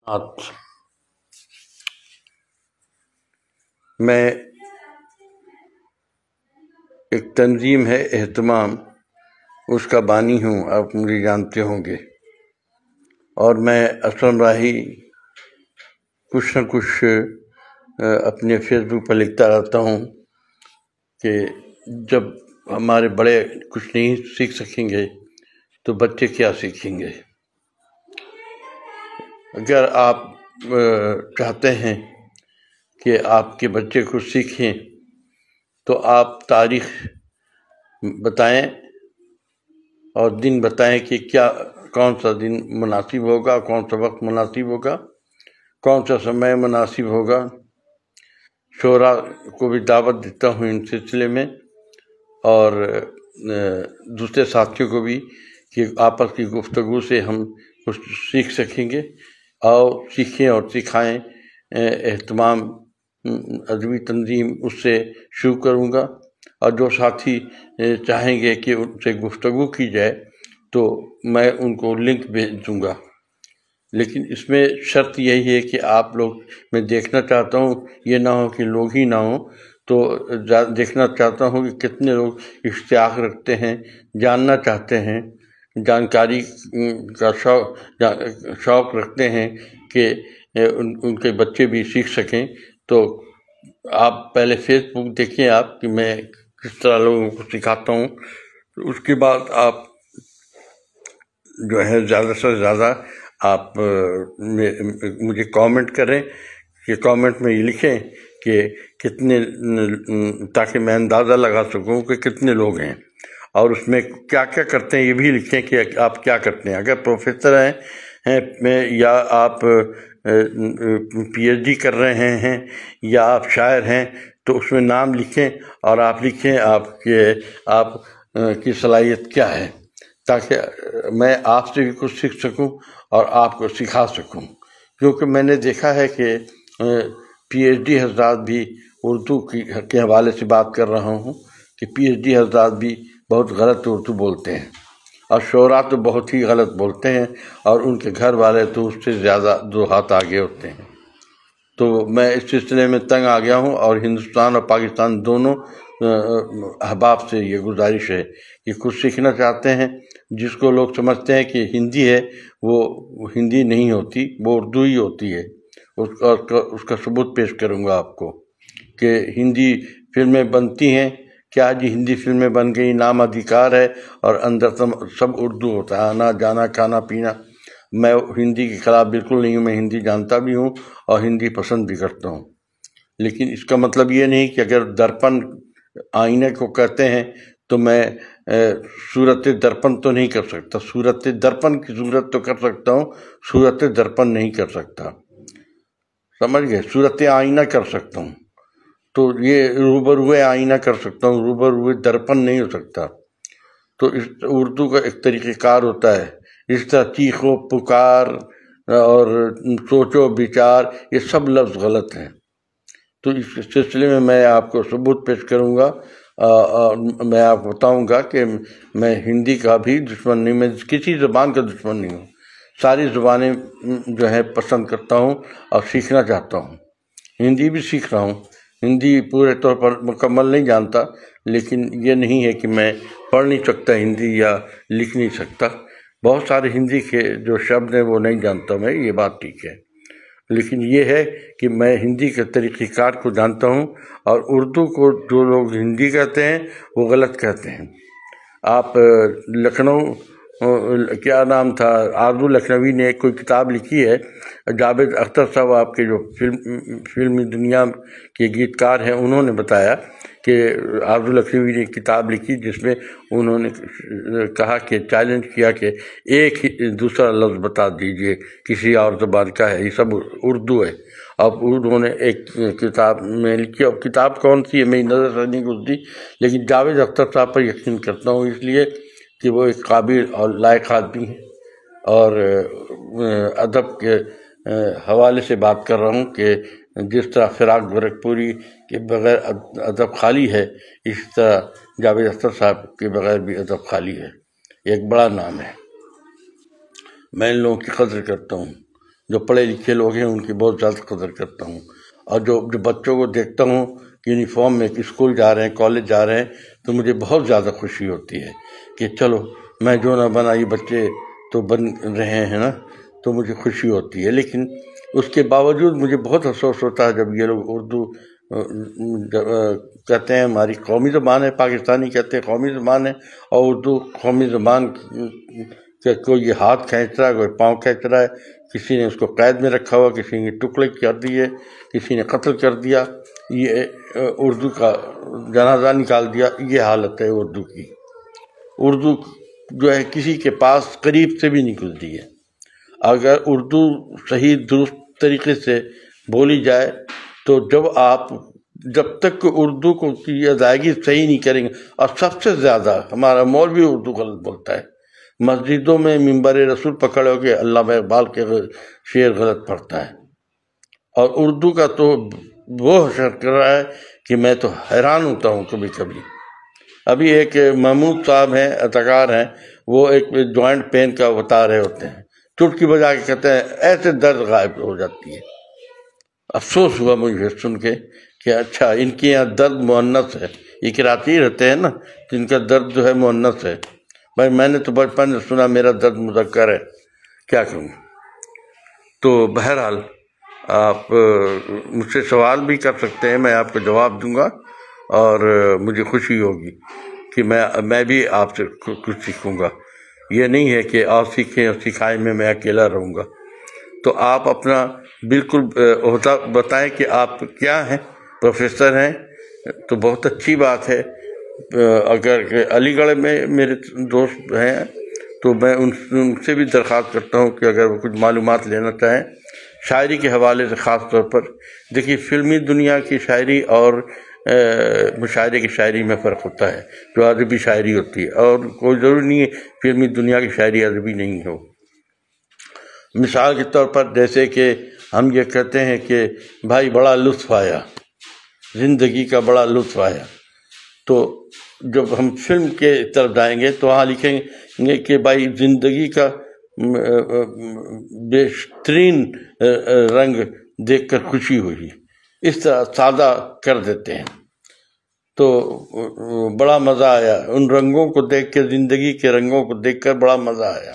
آج میں ایک تنظیم ہے اہتمام، اس کا بانی ہوں، آپ مجھے جانتے ہوں گے، اور میں اسلم راہی کچھ نہ کچھ اپنے فیس بک پر لکھتا رہتا ہوں کہ جب ہمارے بڑے کچھ نہیں سیکھ سکیں گے تو بچے کیا سیکھیں گے۔ اگر آپ چاہتے ہیں کہ آپ کے بچے کچھ سیکھیں تو آپ تاریخ بتائیں اور دن بتائیں کہ کون سا دن مناسب ہوگا، کون سا وقت مناسب ہوگا، کون سا سمے مناسب ہوگا۔ شعراء کو بھی دعوت دیتا ہوں ان سلسلے میں، اور دوسرے ساتھیوں کو بھی، کہ آپس کی گفتگو سے ہم کچھ سیکھ سکیں گے۔ آؤ سیکھیں اور سکھائیں۔ اہتمام ادبی تنظیم اس سے شروع کروں گا، اور جو ساتھی چاہیں گے کہ ان سے گفتگو کی جائے تو میں ان کو لنک بھیج دوں گا۔ لیکن اس میں شرط یہی ہے کہ آپ لوگ، میں دیکھنا چاہتا ہوں یہ نہ ہو کہ لوگ ہی نہ ہوں، تو دیکھنا چاہتا ہوں کہ کتنے لوگ اشتیاق رکھتے ہیں، جاننا چاہتے ہیں، جانکاری کا شوق رکھتے ہیں کہ ان کے بچے بھی سیکھ سکیں۔ تو آپ پہلے فیس بک دیکھیں آپ کہ میں کس طرح لوگوں کو سکھاتا ہوں، اس کے بعد آپ جو ہے زیادہ سے زیادہ آپ مجھے کامنٹ کریں، کہ کامنٹ میں یہ لکھیں کہ کتنے، تاکہ میں اندازہ لگا سکوں کہ کتنے لوگ ہیں، اور اس میں کیا کیا کرتے ہیں یہ بھی لکھیں کہ آپ کیا کرتے ہیں۔ اگر پروفیسر ہیں یا آپ پی ایچ ڈی کر رہے ہیں یا آپ شاعر ہیں تو اس میں نام لکھیں، اور آپ لکھیں آپ کی صلاحیت کیا ہے، تاکہ میں آپ سے بھی کچھ سیکھ سکوں اور آپ کو سکھا سکوں۔ کیونکہ میں نے دیکھا ہے کہ پی ایچ ڈی حضرات بھی، اردو کے حوالے سے بات کر رہا ہوں، کہ پی ایچ ڈی حضرات بھی بہت غلط اردو بولتے ہیں، اور شعراء تو بہت ہی غلط بولتے ہیں، اور ان کے گھر والے تو اس سے زیادہ 2 ہاتھ آگے ہوتے ہیں۔ تو میں اس سلسلے میں تنگ آ گیا ہوں، اور ہندوستان اور پاکستان دونوں احباب سے یہ گزارش ہے کہ کچھ سیکھنا چاہتے ہیں، جس کو لوگ سمجھتے ہیں کہ ہندی ہے، وہ ہندی نہیں ہوتی، وہ اردو ہی ہوتی ہے۔ اس کا ثبوت پیش کروں گا آپ کو، کہ ہندی فلمیں بنتی ہیں، کیا جی ہندی فلمیں بن گئی، نام ادھیکار ہے، اور اندر سب اردو ہوتا ہے، آنا جانا کھانا پینا۔ میں ہندی کے خلاف بالکل نہیں ہوں، میں ہندی جانتا بھی ہوں اور ہندی پسند بھی کرتا ہوں، لیکن اس کا مطلب یہ نہیں کہ اگر درپن آئینے کو کہتے ہیں تو میں صورت درپن تو نہیں کر سکتا، صورت درپن کی صورت تو کر سکتا ہوں، صورت درپن نہیں کر سکتا، سمجھ گئے؟ صورت آئینہ کر سکتا ہوں، تو یہ روبروئے آئینہ کر سکتا ہوں، روبروئے درپن نہیں ہو سکتا۔ تو اس اردو کا ایک طریقہ کار ہوتا ہے، اس طرح چیخو پکار اور سوچو بچار، یہ سب لفظ غلط ہیں۔ تو اس سلسلے میں آپ کو ثبوت پیش کروں گا، اور میں آپ کو بتاؤں گا کہ میں ہندی کا بھی دشمن نہیں، میں کسی زبان کا دشمن نہیں ہوں، ساری زبانیں جو ہے پسند کرتا ہوں اور سیکھنا چاہتا ہوں۔ ہندی بھی سیکھ رہا ہوں، ہندی پورے طور پر مکمل نہیں جانتا، لیکن یہ نہیں ہے کہ میں پڑھ نہیں سکتا ہندی یا لکھ نہیں سکتا۔ بہت سارے ہندی کے جو شبد ہیں وہ نہیں جانتا میں، یہ بات ٹھیک ہے، لیکن یہ ہے کہ میں ہندی کے طریقہ کار کو جانتا ہوں، اور اردو کو جو لوگ ہندی کہتے ہیں وہ غلط کہتے ہیں۔ آپ لکھنؤ، کیا نام تھا، آرزو لکھنوی نے کوئی کتاب لکھی ہے، جاوید اختر صاحب آپ کے جو فلمی دنیا کے گیت کار ہیں، انہوں نے بتایا کہ آرزو لکھنوی نے کتاب لکھی جس میں انہوں نے کہا کہ چیلنج کیا کہ ایک ہی دوسرا لفظ بتا دیجئے کسی اور زبان کا ہے، یہ سب اردو ہے۔ اب انہوں نے ایک کتاب میں لکھی، اور کتاب کون سی ہے میری نظر سے نہیں گزرتی، لیکن جاوید اختر صاحب پر یقین کرتا ہوں، اس لیے کہ وہ ایک قابل اور لائق آدمی ہیں، اور ادب کے حوالے سے بات کر رہا ہوں کہ جس طرح فراق گورکھپوری کے بغیر ادب خالی ہے، اس طرح جاوید اختر صاحب کے بغیر بھی ادب خالی ہے، ایک بڑا نام ہے۔ میں ان لوگوں کی قدر کرتا ہوں، جو پڑھے لکھے لوگ ہیں ان کی بہت زیادہ قدر کرتا ہوں، اور جو بچوں کو دیکھتا ہوں کہ یونیفارم میں اسکول جا رہے ہیں، کالج جا رہے ہیں، تو مجھے بہت زیادہ خوشی ہوتی ہے کہ چلو میں جو نہ بنا یہ بچے تو بن رہے ہیں نا، تو مجھے خوشی ہوتی ہے۔ لیکن اس کے باوجود مجھے بہت افسوس ہوتا ہے جب یہ لوگ اردو کہتے ہیں ہماری قومی زبان ہے، پاکستانی کہتے ہیں قومی زبان ہے، اور اردو قومی زبان کہ کوئی ہاتھ کھینچ رہا ہے، کوئی پاؤں کھینچ رہا ہے، کسی نے اس کو قید میں رکھا ہوا، کسی نے ٹکڑے کر دیے، کسی نے قتل کر دیا، یہ اردو کا جنازہ نکال دیا۔ یہ حالت ہے اردو کی۔ اردو جو ہے کسی کے پاس قریب سے بھی نہیں گزرتی ہے۔ اگر اردو صحیح درست طریقے سے بولی جائے تو جب تک کہ اردو کو کی ادائیگی صحیح نہیں کریں گے، اور سب سے زیادہ ہمارا مولوی اردو غلط بولتا ہے، مسجدوں میں منبر رسول پکڑ ہو کے علامہ اقبال کے شعر غلط پڑھتا ہے، اور اردو کا تو وہ حشر کر رہا ہے کہ میں تو حیران ہوتا ہوں کبھی کبھی۔ ابھی ایک محمود صاحب ہیں، اداکار ہیں، وہ ایک جوائنٹ پین کا بتا رہے ہوتے ہیں، چٹکی بجا کے کہتے ہیں ایسے درد غائب ہو جاتی ہے۔ افسوس ہوا مجھے سن کے کہ اچھا ان کے یہاں درد مؤنث ہے، یہ کراچی رہتے ہیں نا، جن کا درد جو ہے مؤنث ہے۔ بھائی میں نے تو بچپن سے سنا میرا درد مذکر ہے، کیا کروں؟ تو بہرحال آپ مجھ سے سوال بھی کر سکتے ہیں، میں آپ کو جواب دوں گا، اور مجھے خوشی ہوگی کہ میں بھی آپ سے کچھ سیکھوں گا۔ یہ نہیں ہے کہ آپ سیکھیں اور سکھائیں میں اکیلا رہوں گا۔ تو آپ اپنا بالکل عہدہ بتائیں کہ آپ کیا ہیں، پروفیسر ہیں تو بہت اچھی بات ہے۔ اگر علی گڑھ میں میرے دوست ہیں تو میں ان سے بھی درخواست کرتا ہوں کہ اگر وہ کچھ معلومات لینا چاہیں شاعری کے حوالے سے، خاص طور پر دیکھیے فلمی دنیا کی شاعری اور مشاعرے کی شاعری میں فرق ہوتا ہے، جو ادبی شاعری ہوتی ہے، اور کوئی ضروری نہیں ہے فلمی دنیا کی شاعری ادبی نہیں ہو۔ مثال کے طور پر جیسے کہ ہم یہ کہتے ہیں کہ بھائی بڑا لطف آیا، زندگی کا بڑا لطف آیا، تو جب ہم فلم کے طرف جائیں گے تو وہاں لکھیں گے کہ بھائی زندگی کا بہترین رنگ دیکھ کر خوشی ہوئی، اس طرح سادہ کر دیتے ہیں تو بڑا مزہ آیا، ان رنگوں کو دیکھ کے، زندگی کے رنگوں کو دیکھ کر بڑا مزہ آیا۔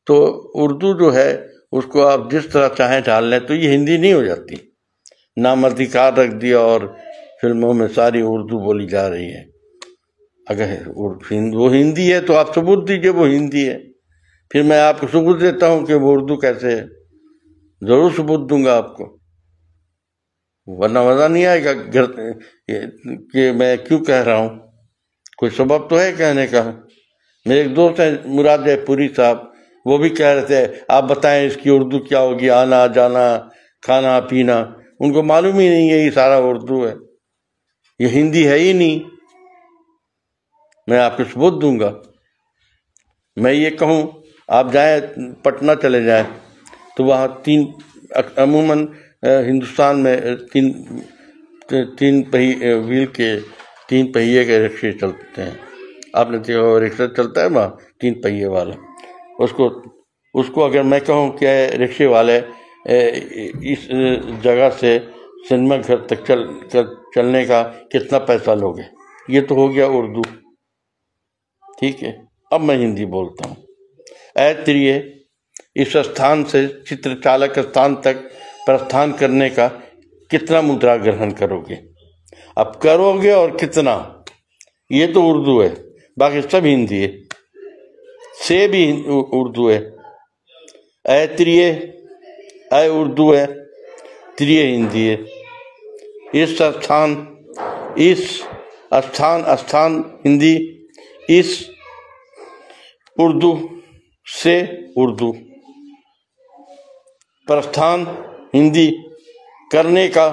تو اردو جو ہے اس کو آپ جس طرح چاہیں ڈال لیں تو یہ ہندی نہیں ہو جاتی۔ نامردکار رکھ دیا اور فلموں میں ساری اردو بولی جا رہی ہے۔ اگر وہ ہندی ہے تو آپ ثبوت دیجئے وہ ہندی ہے، پھر میں آپ کو ثبوت دیتا ہوں کہ وہ اردو کیسے ہے، ضرور ثبوت دوں گا آپ کو، ورنہ مزہ نہیں آئے گا کہ میں کیوں کہہ رہا ہوں، کوئی سبب تو ہے کہنے کا۔ میرے ایک دوست ہیں مراد جے پوری صاحب، وہ بھی کہہ رہے تھے آپ بتائیں اس کی اردو کیا ہوگی، آنا جانا کھانا پینا، ان کو معلوم ہی نہیں ہے یہ سارا اردو ہے، یہ ہندی ہے ہی نہیں۔ میں آپ کو ثبوت دوں گا۔ میں یہ کہوں آپ جائیں پٹنہ چلے جائیں تو وہاں عموماً ہندوستان میں تین پہیے کے رکشے چلتے ہیں۔ آپ نے دیکھا رکشہ چلتا ہے وہاں 3 پہیے والا، اس کو اگر میں کہوں کہ رکشے والے اس جگہ سے سنیما گھر تک چلنے کا کتنا پیسہ لوگے، یہ تو ہو گیا اردو، ٹھیک ہے۔ اب میں ہندی بولتا ہوں۔ اے تریے اس استھان سے چتر چالک استھان تک پرستھان کرنے کا کتنا مدرا گرہن کرو گے؟ اب کرو گے اور کتنا، یہ تو اردو ہے، باقی سب ہندی ہے، سے بھی اردو ہے۔ اے تریے، اے اردو ہے، تریے ہندی ہے۔ اس استھان ہندی، اس اردو سے اردو، پرستھان ہندی، کرنے کا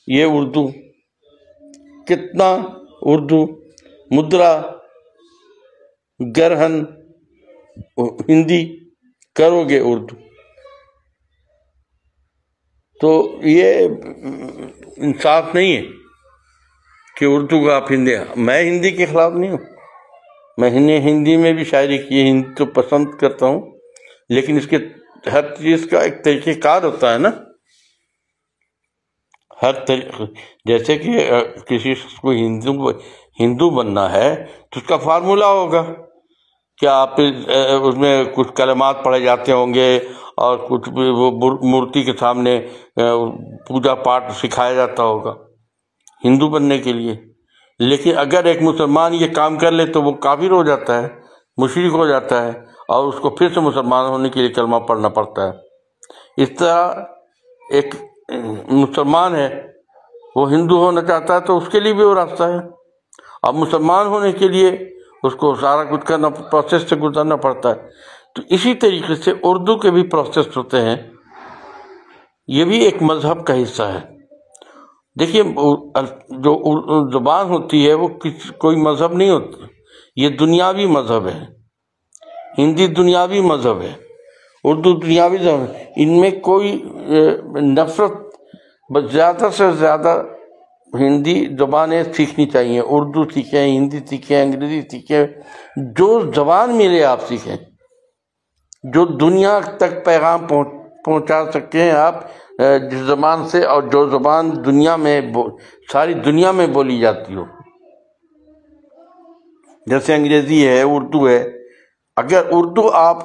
یہ اردو، کتنا اردو، مدرا گرہن ہندی، کرو گے اردو۔ تو یہ انصاف نہیں ہے کہ اردو کا آپ ہندی، میں ہندی کے خلاف نہیں ہوں، میں ہندی میں بھی شاعری کی، ہندی تو پسند کرتا ہوں، لیکن اس کے ہر چیز کا ایک طریقہ کار ہوتا ہے نا. جیسے کہ کسی شخص کو ہندو بننا ہے تو اس کا فارمولا ہوگا کہ آپ اس میں کچھ کلمات پڑھے جاتے ہوں گے اور کچھ وہ مورتی کے سامنے پوجا پاٹ سکھایا جاتا ہوگا ہندو بننے کے لیے. لیکن اگر ایک مسلمان یہ کام کر لے تو وہ کافر ہو جاتا ہے، مشرک ہو جاتا ہے، اور اس کو پھر سے مسلمان ہونے کے لیے کلمہ پڑھنا پڑتا ہے. اس طرح ایک مسلمان ہے، وہ ہندو ہونا چاہتا ہے تو اس کے لیے بھی وہ راستہ ہے. اب مسلمان ہونے کے لیے اس کو سارا کچھ کرنا، پروسیس سے گزرنا پڑتا ہے. تو اسی طریقے سے اردو کے بھی پروسیس ہوتے ہیں، یہ بھی ایک مذہب کا حصہ ہے. دیکھیے جو زبان ہوتی ہے وہ کوئی مذہب نہیں ہوتا، یہ دنیاوی مذہب ہے. ہندی دنیاوی مذہب ہے، اردو دنیاوی مذہب ہے. ان میں کوئی نفرت، بس زیادہ سے زیادہ ہندی زبانیں سیکھنی چاہیے، اردو سیکھیں، ہندی سیکھیں، انگریزی سیکھیں، جو زبان ملے آپ سیکھیں، جو دنیا تک پیغام پہنچا سکتے ہیں آپ جس زبان سے، اور جو زبان دنیا میں ساری دنیا میں بولی جاتی ہو. جیسے انگریزی ہے، اردو ہے. اگر اردو آپ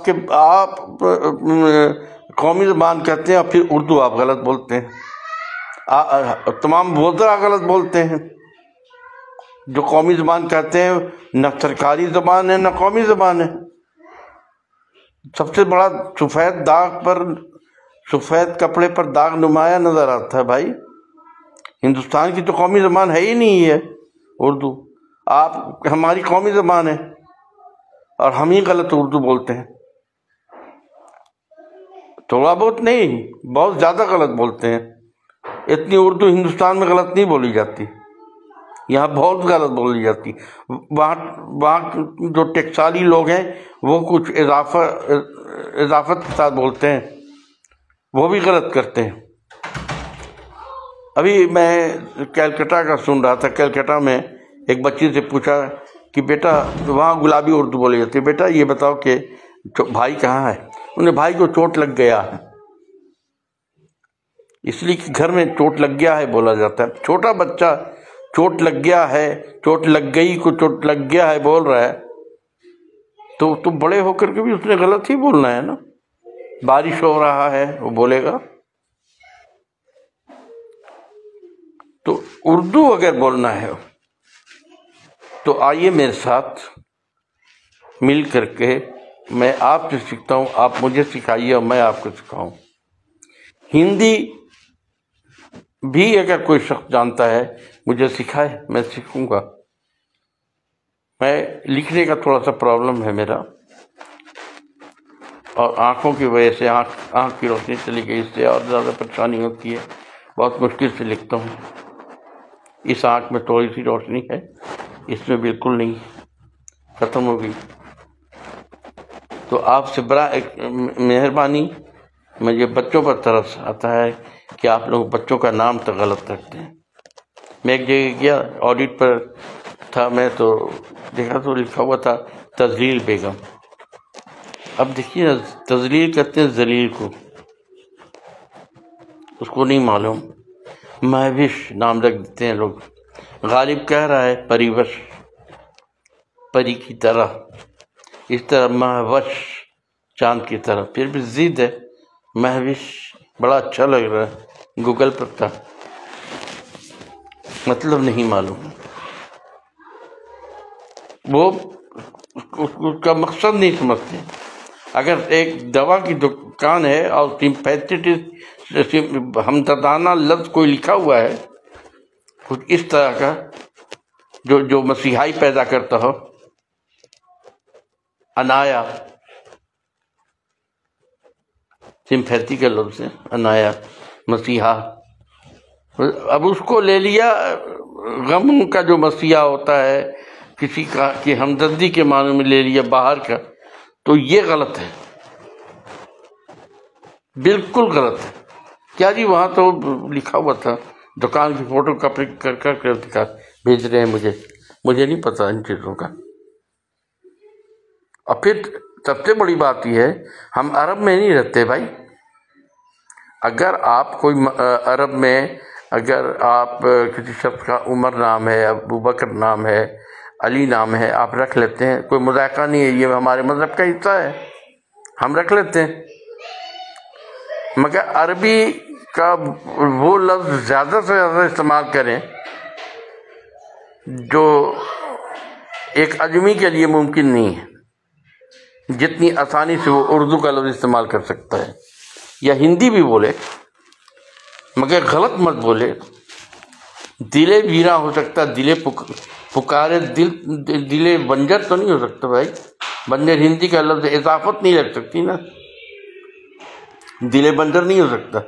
قومی زبان کہتے ہیں اور پھر اردو آپ غلط بولتے ہیں، تمام وزراء غلط بولتے ہیں. جو قومی زبان کہتے ہیں نہ سرکاری زبان ہے نہ قومی زبان ہے. سب سے بڑا سفید کپڑے پر داغ نمایاں نظر آتا ہے بھائی. ہندوستان کی تو قومی زبان ہے ہی نہیں ہے اردو. ہماری قومی زبان ہے اور ہم ہی غلط اردو بولتے ہیں. تھوڑا بہت نہیں، بہت زیادہ غلط بولتے ہیں. اتنی اردو ہندوستان میں غلط نہیں بولی جاتی، یہاں بہت غلط بولی جاتی. وہاں جو ٹکسالی لوگ ہیں وہ کچھ اضافت کے ساتھ بولتے ہیں، وہ بھی غلط کرتے ہیں. ابھی میں کلکتہ کا سن رہا تھا. کلکتہ میں ایک بچی سے پوچھا کہ بیٹا، وہاں گلابی اردو بولی جاتی ہے، بیٹا یہ بتاؤ کہ بھائی کہاں ہے؟ انہیں بھائی کو چوٹ لگ گیا ہے. اس لیے کہ گھر میں چوٹ لگ گیا ہے بولا جاتا ہے. چھوٹا بچہ چوٹ لگ گیا ہے، چوٹ لگ گئی کو چوٹ لگ گیا ہے بول رہا ہے تو بڑے ہو کر کے بھی اس نے غلط ہی بولنا ہے نا. بارش ہو رہا ہے وہ بولے گا. تو اردو اگر بولنا ہے تو آئیے میرے ساتھ مل کر کے میں آپ سے سیکھتا ہوں، آپ مجھے سکھائیے اور میں آپ کو سکھاؤں. ہندی بھی اگر کوئی شخص جانتا ہے مجھے سکھائے، میں سیکھوں گا. میں لکھنے کا تھوڑا سا پرابلم ہے میرا، اور آنکھوں کی وجہ سے آنکھ کی روشنی چلی گئی، اس سے اور زیادہ پریشانی ہوتی ہے. بہت مشکل سے لکھتا ہوں. اس آنکھ میں تھوڑی سی روشنی ہے، اس میں بالکل نہیں، ختم ہو گئی. تو آپ سے بڑا ایک مہربانی، مجھے بچوں پر ترس آتا ہے کہ آپ لوگ بچوں کا نام تک غلط رکھتے ہیں. میں ایک جگہ گیا، آڈٹ پر تھا میں، تو دیکھا تو لکھا ہوا تھا تذلیل بیگم. اب دیکھیے تذلیل کہتے ہیں ذلیل کو، اس کو نہیں معلوم. مہوش نام رکھ دیتے ہیں لوگ. غالب کہہ رہا ہے پریوش، پری کی طرح، اس طرح مہوش چاند کی طرح. پھر بھی ضد ہے، مہوش بڑا اچھا لگ رہا ہے، گوگل پر تھا، مطلب نہیں معلوم. وہ اس کا مقصد نہیں سمجھتے. اگر ایک دوا کی دکان ہے اور ہمدردانہ لفظ کوئی لکھا ہوا ہے کچھ اس طرح کا جو مسیحائی پیدا کرتا ہو، انایا، سمپیتھی کا لفظ ہے انایا، مسیحا. اب اس کو لے لیا، غم کا جو مسیحا ہوتا ہے کسی کا کہ ہمدردی کے معنی میں لے لیا باہر کا، تو یہ غلط ہے، بالکل غلط ہے. کیا جی وہاں تو لکھا ہوا تھا، دکان کی فوٹو کاپی کر دکھا بھیج رہے ہیں مجھے نہیں پتا ان چیزوں کا. اور پھر سب سے بڑی بات یہ ہے ہم عرب میں نہیں رہتے بھائی. اگر آپ کوئی عرب میں اگر آپ کسی شخص کا عمر نام ہے، ابو بکر نام ہے، علی نام ہے، آپ رکھ لیتے ہیں، کوئی مذائقہ نہیں ہے، یہ ہمارے مذہب کا حصہ ہے، ہم رکھ لیتے ہیں. مگر عربی کا وہ لفظ زیادہ سے زیادہ استعمال کریں جو ایک اجمی کے لیے ممکن نہیں ہے، جتنی آسانی سے وہ اردو کا لفظ استعمال کر سکتا ہے، یا ہندی بھی بولے مگر غلط مت بولے. دلے ویرا ہو سکتا، دلے پکارے، دلے بنجر تو نہیں ہو سکتا بھائی. بنجر ہندی کا لفظ، اضافت نہیں لگ سکتی نا، دلے بنجر نہیں ہو سکتا.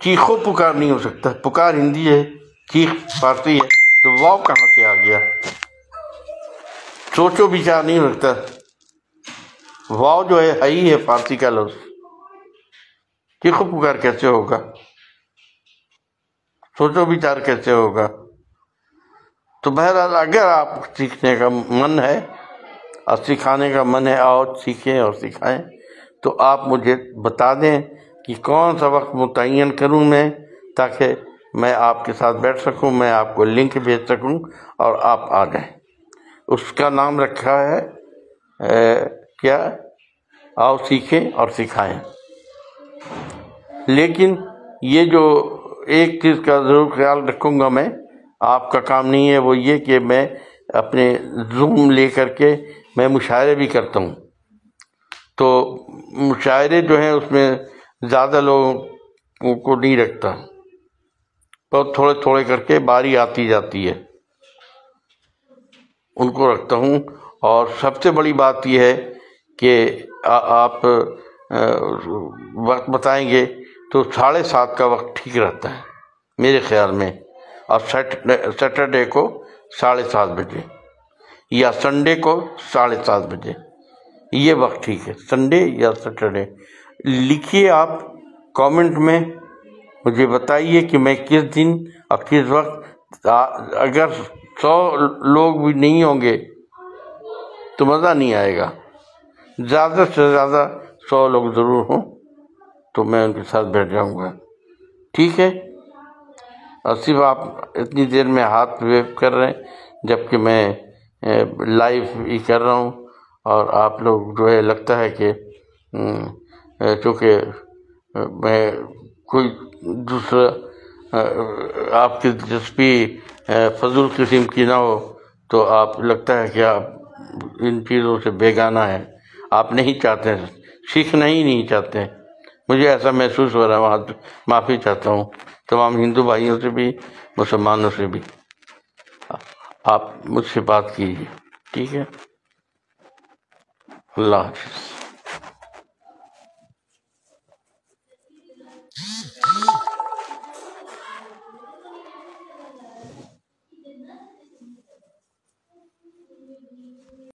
چیخو پکار نہیں ہو سکتا، پکار ہندی ہے، چیخ فارسی ہے، تو واو کہاں سے آ گیا؟ سوچو بچار نہیں ہو سکتا، واو جو ہے ہی ہے فارسی کا لفظ، چیخو پکار کیسے ہوگا؟ سوچو بچار کیسے ہوگا؟ تو بہرحال اگر آپ سیکھنے کا من ہے اور سکھانے کا من ہے، آؤ سیکھیں اور سکھائیں. تو آپ مجھے بتا دیں کہ کون سا وقت متعین کروں میں، تاکہ میں آپ کے ساتھ بیٹھ سکوں، میں آپ کو لنک بھیج سکوں اور آپ آ جائیں. اس کا نام رکھا ہے کیا؟ آؤ سیکھیں اور سکھائیں. لیکن یہ جو ایک چیز کا ضرور خیال رکھوں گا میں، آپ کا کام نہیں ہے، وہ یہ کہ میں اپنے زوم لے کر کے میں مشاعرے بھی کرتا ہوں. تو مشاعرے جو ہیں اس میں زیادہ لوگوں کو نہیں رکھتا، بہت تھوڑے تھوڑے کر کے باری آتی جاتی ہے، ان کو رکھتا ہوں. اور سب سے بڑی بات یہ ہے کہ آپ وقت بتائیں گے تو 7:30 کا وقت ٹھیک رہتا ہے میرے خیال میں، اور سیٹرڈے کو 7:30 بجے یا سنڈے کو 7:30 بجے، یہ وقت ٹھیک ہے، سنڈے یا سیٹرڈے. لکھیے آپ کامنٹ میں، مجھے بتائیے کہ میں کس دن اور کس وقت. اگر 100 لوگ بھی نہیں ہوں گے تو مزہ نہیں آئے گا، زیادہ سے زیادہ 100 لوگ ضرور ہوں تو میں ان کے ساتھ بیٹھ جاؤں گا. ٹھیک ہے؟ اور صرف آپ اتنی دیر میں ہاتھ ویو کر رہے ہیں جبکہ میں لائیو ہی کر رہا ہوں، اور آپ لوگ جو ہے لگتا ہے کہ چونکہ میں کوئی دوسرا آپ کی دلچسپی فضول قسم کی نہ ہو تو آپ لگتا ہے کہ آپ ان چیزوں سے بیگانہ ہیں، آپ نہیں چاہتے، سیکھنا ہی نہیں چاہتے. مجھے ایسا محسوس ہو رہا ہے، معافی چاہتا ہوں تمام ہندو بھائیوں سے بھی، مسلمانوں سے بھی. آپ مجھ سے بات کیجیے، ٹھیک ہے؟ اللہ حافظ.